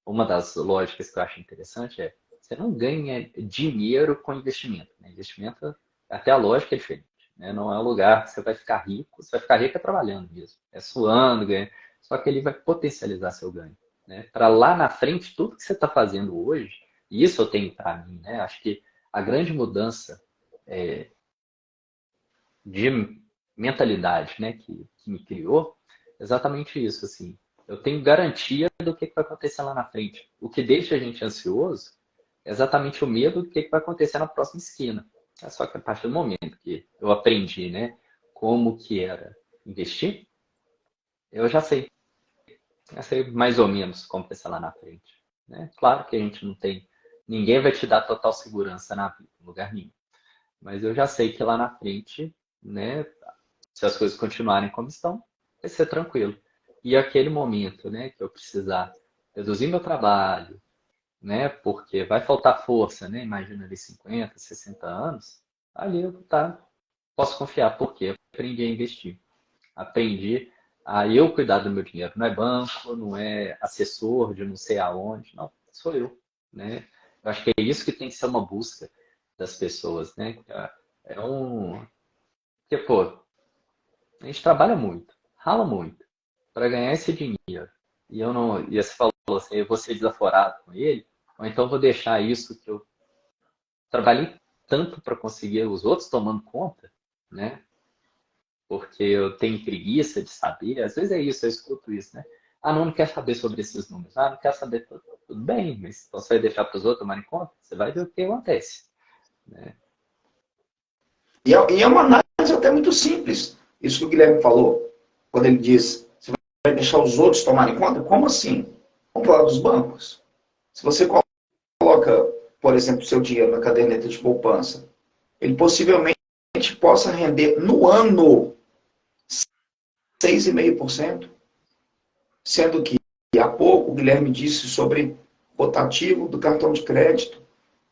uma das lógicas que eu acho interessante é você não ganha dinheiro com investimento. Né? Investimento, até a lógica é diferente. Né? Não é um lugar que você vai ficar rico, você vai ficar rico é trabalhando mesmo. É suando, ganhando. Só que ele vai potencializar seu ganho. Né? Para lá na frente, tudo que você está fazendo hoje, e isso eu tenho para mim, né? Acho que a grande mudança de mentalidade, né, que me criou, é exatamente isso, assim. Eu tenho garantia do que vai acontecer lá na frente. O que deixa a gente ansioso é exatamente o medo do que vai acontecer na próxima esquina. É só que a partir do momento que eu aprendi, né, como que era investir, eu já sei mais ou menos como pensar lá na frente. Né? Claro que a gente não tem, ninguém vai te dar total segurança na vida, em lugar nenhum. Mas eu já sei que lá na frente, né, se as coisas continuarem como estão, vai ser tranquilo. E aquele momento, né, que eu precisar reduzir meu trabalho, né, porque vai faltar força, né, imagina ali 50, 60 anos, ali eu posso confiar, porque eu aprendi a investir. Aprendi eu cuidar do meu dinheiro. Não é banco, não é assessor de não sei aonde, não, sou eu, né? Eu acho que é isso que tem que ser uma busca das pessoas, né? É um... Porque, pô, a gente trabalha muito, rala muito para ganhar esse dinheiro. E eu não... E você falou assim, eu vou ser desaforado com ele, ou então eu vou deixar isso que eu trabalhei tanto para conseguir os outros tomando conta, né? Porque eu tenho preguiça de saber. Às vezes é isso, eu escuto isso, né? Ah, não quer saber sobre esses números. Ah, não quer saber tudo. Tudo bem, mas então você vai deixar para os outros tomarem conta? Você vai ver o que acontece, né? E é uma análise até muito simples. Isso que o Guilherme falou, quando ele diz, você vai deixar os outros tomarem conta? Como assim? Vamos falar dos bancos. Se você coloca, por exemplo, seu dinheiro na caderneta de poupança, ele possivelmente possa render no ano 6,5%, sendo que há pouco o Guilherme disse sobre rotativo do cartão de crédito.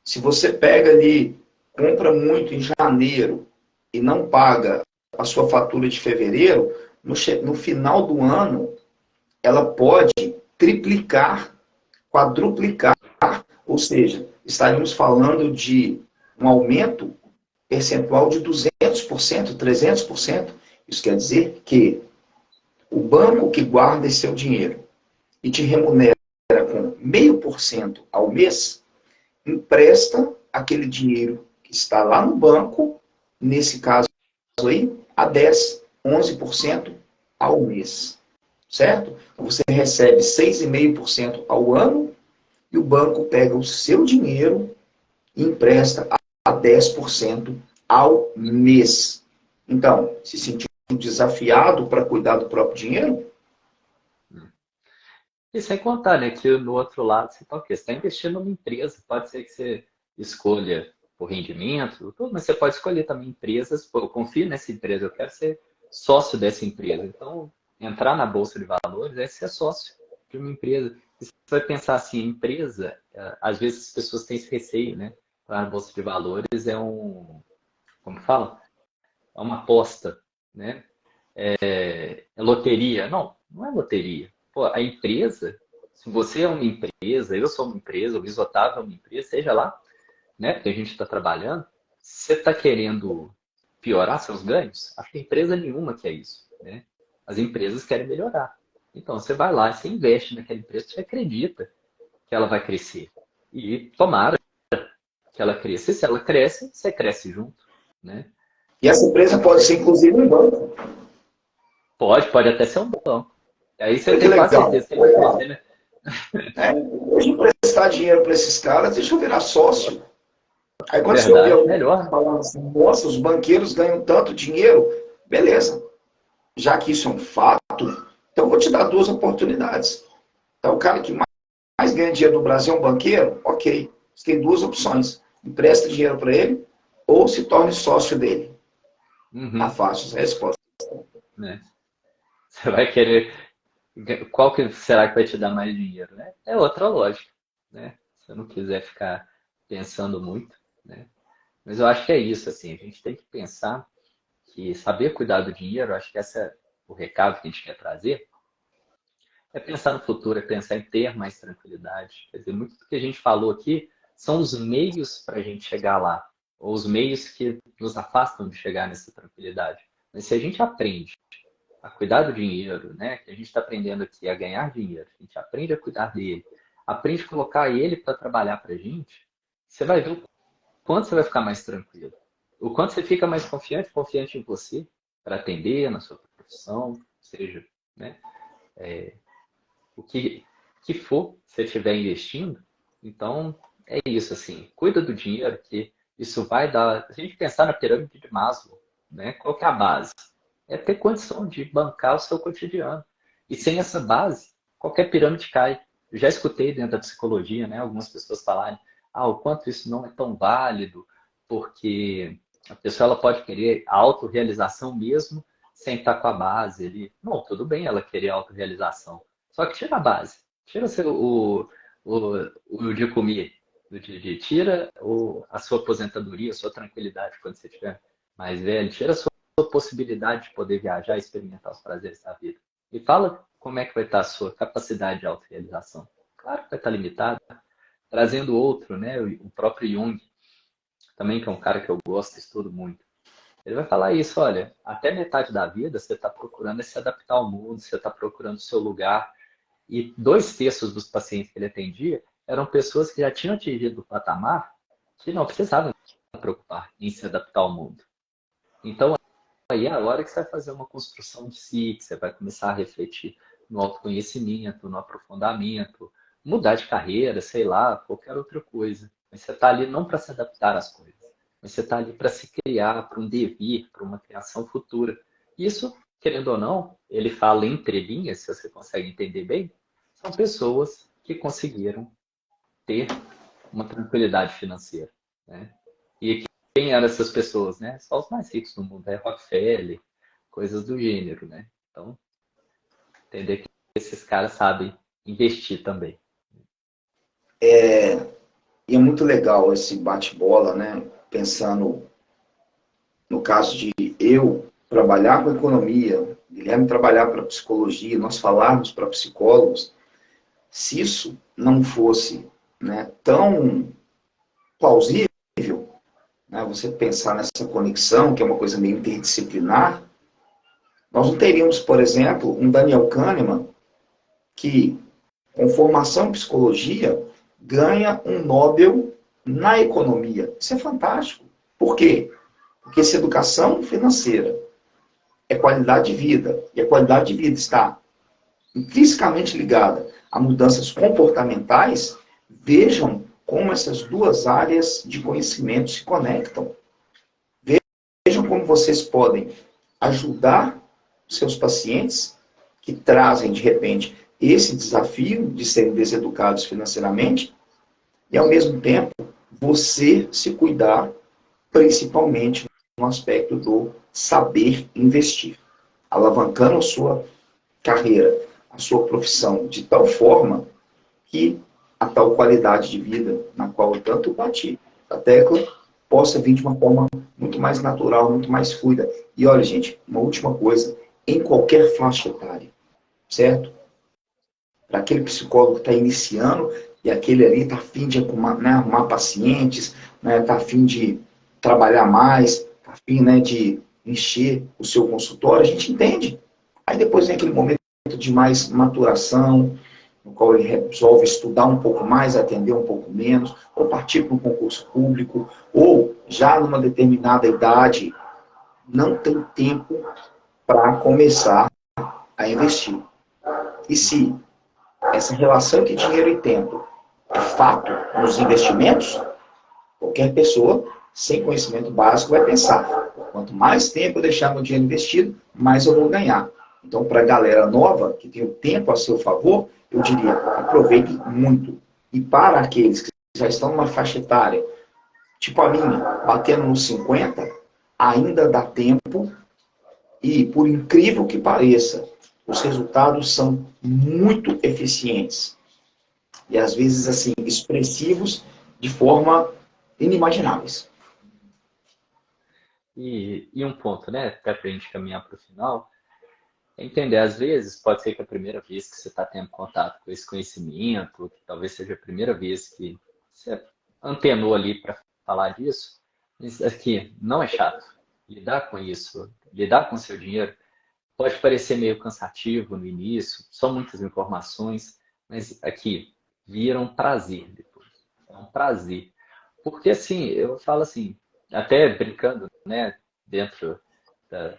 Se você pega ali, compra muito em janeiro e não paga a sua fatura de fevereiro, no final do ano, ela pode triplicar, quadruplicar, ou seja, estaríamos falando de um aumento percentual de 200%, 300%. Isso quer dizer que o banco que guarda esse seu dinheiro e te remunera com 0,5% ao mês, empresta aquele dinheiro que está lá no banco, nesse caso aí, a 10, 11% ao mês. Certo? Então você recebe 6,5% ao ano e o banco pega o seu dinheiro e empresta a 10% ao mês. Então, se sentiu desafiado para cuidar do próprio dinheiro? E sem contar, né, que no outro lado você está o quê? Você está investindo numa empresa. Pode ser que você escolha o rendimento, tudo, mas você pode escolher também empresas. Pô, eu confio nessa empresa, eu quero ser sócio dessa empresa. Então, entrar na Bolsa de Valores é ser sócio de uma empresa. E você vai pensar assim, empresa, às vezes as pessoas têm esse receio, né? A Bolsa de Valores é um, como fala? É uma aposta, né? É loteria. Não, não é loteria. Pô, a empresa, se você é uma empresa, eu sou uma empresa, o Luiz Otávio é uma empresa, seja lá, né? Porque a gente está trabalhando, você está querendo piorar seus ganhos? Acho que empresa nenhuma quer isso, né? As empresas querem melhorar. Então, você vai lá, você investe naquela empresa, você acredita que ela vai crescer. E tomara que ela cresça. E se ela cresce, você cresce junto, né? E essa empresa pode ser, inclusive, um banco. Pode até ser um banco. Aí você Olha que tem quase legal. certeza que ele vai crescer, né? É, hoje emprestar dinheiro para esses caras, deixa eu virar sócio. Aí quando você ouvir Verdade, alguém melhor. falando assim, nossa, os banqueiros ganham tanto dinheiro, beleza. Já que isso é um fato, então eu vou te dar duas oportunidades. Então o cara que mais ganha dinheiro no Brasil é um banqueiro? Ok. Você tem duas opções. Empresta dinheiro para ele ou se torne sócio dele. Tá Uhum, fácil essa resposta. né? Você vai querer. Qual que será que vai te dar mais dinheiro, né? É outra lógica, né? Se eu não quiser ficar pensando muito, né? Mas eu acho que é isso, assim, a gente tem que pensar que saber cuidar do dinheiro, eu acho que esse é o recado que a gente quer trazer, é pensar no futuro, é pensar em ter mais tranquilidade. Quer dizer, muito do que a gente falou aqui são os meios para a gente chegar lá, ou os meios que nos afastam de chegar nessa tranquilidade. Mas se a gente aprende a cuidar do dinheiro, né? Que a gente está aprendendo aqui a ganhar dinheiro, a gente aprende a cuidar dele, aprende a colocar ele para trabalhar para a gente, você vai ver o quanto você vai ficar mais tranquilo, o quanto você fica mais confiante em você para atender na sua profissão, seja, né? O que for você estiver investindo. Então, é isso, assim, cuida do dinheiro, que isso vai dar. Se a gente pensar na pirâmide de Maslow, né? Qual que é a base? É ter condição de bancar o seu cotidiano. E sem essa base, qualquer pirâmide cai. Eu já escutei dentro da psicologia, né, algumas pessoas falarem, o quanto isso não é tão válido, porque a pessoa ela pode querer a autorrealização mesmo sem estar com a base ali. Não, tudo bem ela querer a autorrealização. Só que tira a base. Tira o de comer do dia a dia. Tira a sua aposentadoria, a sua tranquilidade quando você estiver mais velho. Tira a sua possibilidade de poder viajar e experimentar os prazeres da vida. E fala como é que vai estar a sua capacidade de autorrealização. Claro que vai estar limitada. Trazendo outro, né? O próprio Jung, também que é um cara que eu gosto, estudo muito. Ele vai falar isso, olha, até metade da vida você está procurando se adaptar ao mundo, você está procurando o seu lugar. E 2/3 dos pacientes que ele atendia eram pessoas que já tinham atingido o patamar que não precisavam se preocupar em se adaptar ao mundo. Então, aí é a hora que você vai fazer uma construção de si, que você vai começar a refletir no autoconhecimento, no aprofundamento, mudar de carreira, sei lá, qualquer outra coisa. Mas você está ali não para se adaptar às coisas, mas você está ali para se criar, para um devir, para uma criação futura. Isso, querendo ou não, ele fala entre linhas, se você consegue entender bem, são pessoas que conseguiram ter uma tranquilidade financeira, né? E quem eram essas pessoas, né? Só os mais ricos do mundo, é Rockefeller, coisas do gênero, né? Então, entender que esses caras sabem investir também. E é muito legal esse bate-bola, né? Pensando no caso de eu trabalhar com economia, Guilherme trabalhar para psicologia, nós falarmos para psicólogos, se isso não fosse, né, tão plausível, né, você pensar nessa conexão, que é uma coisa meio interdisciplinar, nós não teríamos, por exemplo, um Daniel Kahneman que, com formação em psicologia, ganha um Nobel na economia. Isso é fantástico. Por quê? Porque se educação financeira é qualidade de vida, e a qualidade de vida está intrinsecamente ligada a mudanças comportamentais, vejam como essas duas áreas de conhecimento se conectam. Vejam como vocês podem ajudar seus pacientes que trazem, de repente, esse desafio de serem deseducados financeiramente e, ao mesmo tempo, você se cuidar, principalmente no aspecto do saber investir, alavancando a sua carreira, a sua profissão de tal forma que a tal qualidade de vida na qual eu tanto bati a tecla possa vir de uma forma muito mais natural, muito mais fluida. E olha, gente, uma última coisa, em qualquer faixa etária, certo? Para aquele psicólogo que está iniciando e aquele ali está afim de arrumar, né, arrumar pacientes, né, está afim de trabalhar mais, está afim, né, de encher o seu consultório, a gente entende. Aí depois vem aquele momento de mais maturação, no qual ele resolve estudar um pouco mais, atender um pouco menos, ou partir para um concurso público, ou já numa determinada idade, não tem tempo para começar a investir. E se essa relação entre dinheiro e tempo é fato nos investimentos, qualquer pessoa sem conhecimento básico vai pensar, quanto mais tempo eu deixar meu dinheiro investido, mais eu vou ganhar. Então, para a galera nova, que tem o tempo a seu favor, eu diria, aproveite muito. E para aqueles que já estão numa faixa etária, tipo a minha, batendo nos 50, ainda dá tempo e, por incrível que pareça, os resultados são muito eficientes. E, às vezes, assim, expressivos de forma inimagináveis. E um ponto, né? Até para a gente caminhar para o final, é entender, às vezes, pode ser que a primeira vez que você está tendo contato com esse conhecimento, que talvez seja a primeira vez que você antenou ali para falar disso, mas aqui não é chato. Lidar com isso, lidar com o seu dinheiro, pode parecer meio cansativo no início, são muitas informações, mas aqui vira um prazer depois. É um prazer. Porque assim, eu falo assim, até brincando, né, dentro da,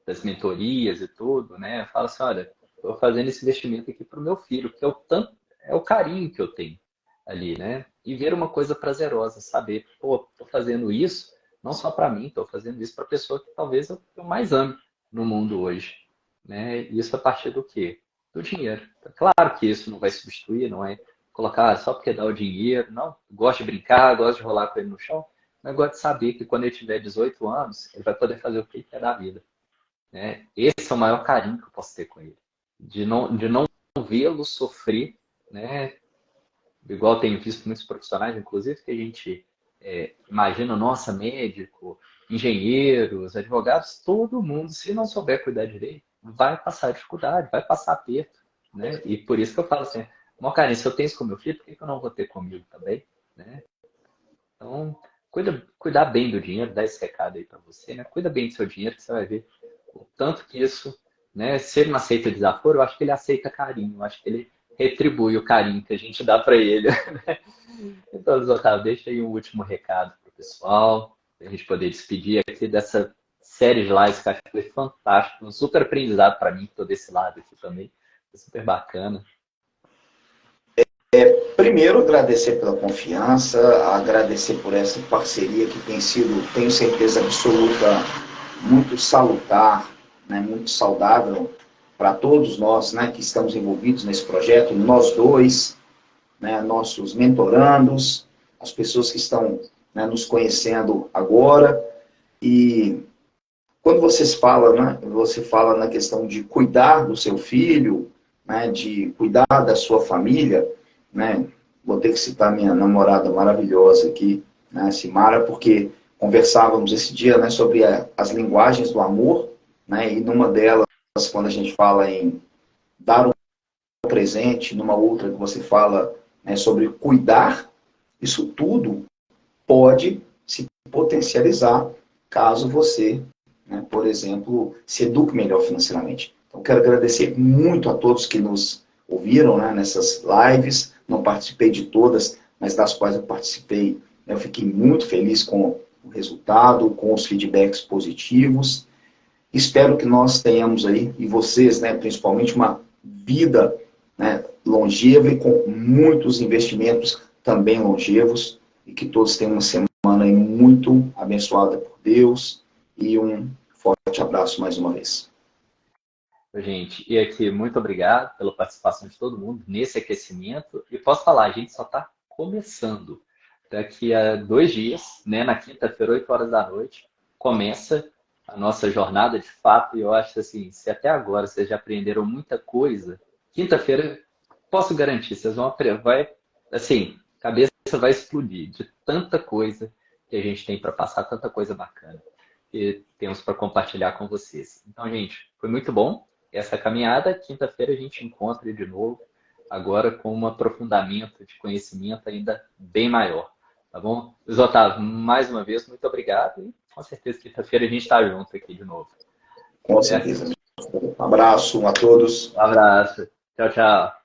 das mentorias e tudo, né? Eu falo assim, olha, estou fazendo esse investimento aqui para o meu filho, que é o tanto, é o carinho que eu tenho ali, né? E ver uma coisa prazerosa, saber, pô, estou fazendo isso não só para mim, estou fazendo isso para a pessoa que talvez eu mais ame no mundo hoje, né? Isso a partir do quê? Do dinheiro. Claro que isso não vai substituir, não é colocar só porque dá o dinheiro, não. Gosto de brincar, gosto de rolar com ele no chão, mas gosto de saber que quando ele tiver 18 anos, ele vai poder fazer o que ele quer da vida, né? Esse é o maior carinho que eu posso ter com ele. De não vê-lo sofrer, né? Igual tenho visto muitos profissionais, inclusive, que a gente imagina, nossa, médico, engenheiros, advogados, todo mundo, se não souber cuidar direito, vai passar dificuldade, vai passar aperto, né? E por isso que eu falo assim, Mocarim, se eu tenho isso com meu filho, por que que eu não vou ter comigo também, né? Então, cuidar bem do dinheiro, dar esse recado aí para você, né? Cuida bem do seu dinheiro, que você vai ver o tanto que isso, né? Se ele não aceita desaforo, eu acho que ele aceita carinho, eu acho que ele retribui o carinho que a gente dá para ele. Então, Otávio, deixa aí um último recado para o pessoal, para a gente poder despedir aqui dessa série de lives que eu acho que foi fantástico, um super aprendizado para mim, que estou desse lado aqui também, foi super bacana. Primeiro, agradecer pela confiança, agradecer por essa parceria que tem sido, tenho certeza absoluta, muito salutar, né, muito saudável para todos nós, né, que estamos envolvidos nesse projeto, nós dois, né, nossos mentorandos, as pessoas que estão, né, nos conhecendo agora. E quando você fala na questão de cuidar do seu filho, né, de cuidar da sua família, né, vou ter que citar minha namorada maravilhosa aqui, né, Simara, porque conversávamos esse dia, né, sobre as linguagens do amor, né, e numa delas, quando a gente fala em dar um presente, numa outra que você fala, né, sobre cuidar, isso tudo pode se potencializar caso você, né, por exemplo, se eduque melhor financeiramente. Então, quero agradecer muito a todos que nos ouviram, né, nessas lives. Não participei de todas, mas das quais eu participei, eu fiquei muito feliz com o resultado, com os feedbacks positivos. Espero que nós tenhamos aí, e vocês, né, principalmente, uma vida, né, longeva e com muitos investimentos também longevos, e que todos tenham uma semana aí muito abençoada por Deus, e um forte abraço mais uma vez. Gente, e aqui, muito obrigado pela participação de todo mundo nesse aquecimento. E posso falar, a gente só está começando. Daqui a 2 dias, né, na quinta-feira, 8 horas da noite, começa a nossa jornada de fato. E eu acho assim, se até agora vocês já aprenderam muita coisa, quinta-feira, posso garantir, vocês vão aprender, vai, assim, a cabeça vai explodir de tanta coisa que a gente tem para passar, tanta coisa bacana que temos para compartilhar com vocês. Então, gente, foi muito bom essa caminhada. Quinta-feira a gente encontra de novo, agora com um aprofundamento de conhecimento ainda bem maior. Tá bom? Luiz Otávio, mais uma vez, muito obrigado. E com certeza quinta-feira a gente está junto aqui de novo. Com certeza. Um abraço a todos. Um abraço. Tchau, tchau.